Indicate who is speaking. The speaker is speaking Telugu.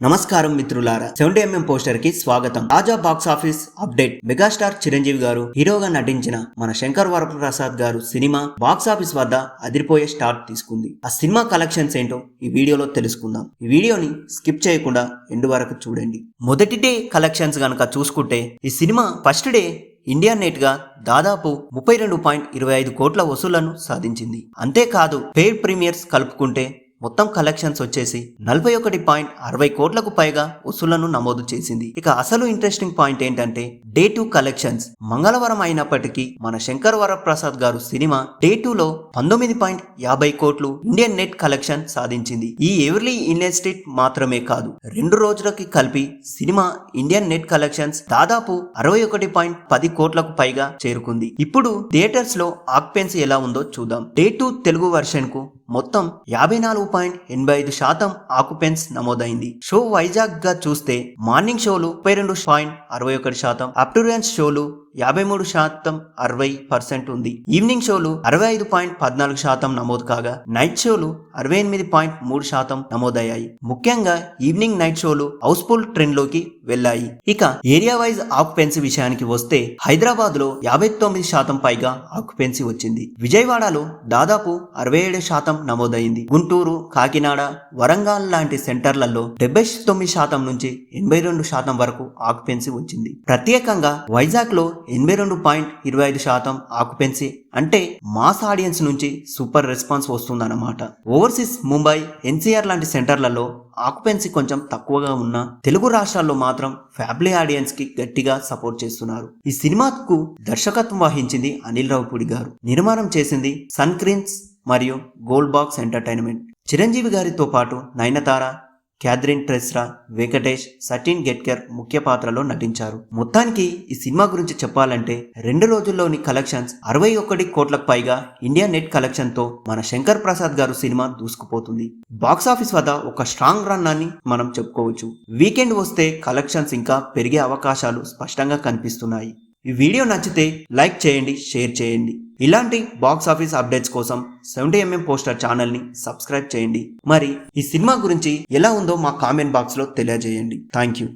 Speaker 1: నమస్కారం మిత్రులారా, 70mm పోస్టర్ కి స్వాగతం. తాజా box office update. Megastar Chiranjeevi గారు హీరోగా నటించిన మన శంకర్ వరప్రసాద్ గారు సినిమా బాక్స్ ఆఫీస్ వద్ద అదిరిపోయే స్టార్ట్ తీసుకుంది. ఆ సినిమా కలెక్షన్స్ ఏంటో ఈ వీడియోలో తెలుసుకుందాం. ఈ వీడియోని స్కిప్ చేయకుండా ఎండ్ వరకు చూడండి. మొదటి డే కలెక్షన్స్ గనక చూసుకుంటే ఈ cinema first day India net గా దాదాపు 32.25 కోట్ల వసూళ్లను సాధించింది. అంతేకాదు పెయిడ్ ప్రీమియర్స్ కలుపుకుంటే మొత్తం కలెక్షన్స్ వచ్చేసి 41.60 కోట్లకు పైగా వసూళ్లను నమోదు చేసింది. ఇక అసలు ఇంట్రెస్టింగ్ పాయింట్ ఏంటంటే డే 2 కలెక్షన్స్ మంగళవారం అయినప్పటికీ మన శంకర్ వరప్రసాద్ గారు సినిమా డే 2లో 19.50 కోట్లు ఇండియన్ నెట్ కలెక్షన్ సాధించింది. ఈ ఎవర్లీ ఇన్వెస్టెడ్ మాత్రమే కాదు, 2 రోజులకి కలిపి సినిమా ఇండియన్ నెట్ కలెక్షన్స్ దాదాపు 61.10 కోట్లకు పైగా చేరుకుంది. ఇప్పుడు థియేటర్స్ లో ఆక్యుపెన్సీ ఎలా ఉందో చూద్దాం. డే 2 తెలుగు వర్షన్ కు మొత్తం 54.85% ఆక్యుపెన్స్ నమోదైంది. షో వైజాగ్ గా చూస్తే మార్నింగ్ షోలు 32.61%, ఆఫ్టర్నూన్ షోలు 53% 60% ఉంది. ఈవినింగ్ షోలు 65.14% నమోదు కాగా నైట్ షోలు 68.3% నమోదయ్యాయి. ముఖ్యంగా ఈవినింగ్ నైట్ షోలు హౌస్ఫుల్ ట్రెండ్ లోకి వెళ్లాయి. ఇక ఏరియా వైజ్ ఆక్యుపెన్సీ విషయానికి వస్తే హైదరాబాద్ లో 59% పైగా ఆక్యుపెన్సీ వచ్చింది. విజయవాడలో దాదాపు 67% నమోదైంది. గుంటూరు, కాకినాడ, వరంగల్ లాంటి సెంటర్లలో 79% నుంచి 82% వరకు ఆక్యుపెన్సీ వచ్చింది. ప్రత్యేకంగా వైజాగ్ లో 82.25% ఆక్యుపెన్సీ అంటే మాస్ ఆడియన్స్ నుంచి సూపర్ రెస్పాన్స్ వస్తుందన్నమాట. ఓవర్సీస్ ముంబై, ఎన్సీఆర్ లాంటి సెంటర్లలో ఆక్యుపెన్సీ కొంచెం తక్కువగా ఉన్నా తెలుగు రాష్ట్రాల్లో మాత్రం ఫ్యామిలీ ఆడియన్స్ కి గట్టిగా సపోర్ట్ చేస్తున్నారు. ఈ సినిమాకు దర్శకత్వం వహించింది అనిల్ రావిపూడి గారు, నిర్మాణం చేసింది సన్ క్రీన్స్ మరియు గోల్డ్ బాక్స్ ఎంటర్టైన్మెంట్. చిరంజీవి గారితో పాటు నయనతార, క్యాథరిన్ ట్రెస్రా, వెంకటేష్, సచిన్ గెట్కర్ ముఖ్య పాత్రలో నటించారు. మొత్తానికి ఈ సినిమా గురించి చెప్పాలంటే 2 రోజుల్లోని కలెక్షన్స్ 61 కోట్లకు పైగా ఇండియా నెట్ కలెక్షన్ తో మన శంకర్ ప్రసాద్ గారు సినిమా దూసుకుపోతుంది. బాక్స్ ఆఫీస్ వద్ద ఒక స్ట్రాంగ్ రన్ అని మనం చెప్పుకోవచ్చు. వీకెండ్ వస్తే కలెక్షన్స్ ఇంకా పెరిగే అవకాశాలు స్పష్టంగా కనిపిస్తున్నాయి. ఈ వీడియో నచ్చితే లైక్ చేయండి, షేర్ చేయండి. ఇలాంటి బాక్స్ ఆఫీస్ అప్డేట్స్ కోసం 70mm పోస్టర్ ఛానల్ ని సబ్స్క్రైబ్ చేయండి. మరి ఈ సినిమా గురించి ఎలా ఉందో మా కామెంట్ బాక్స్ లో తెలియజేయండి. Thank you.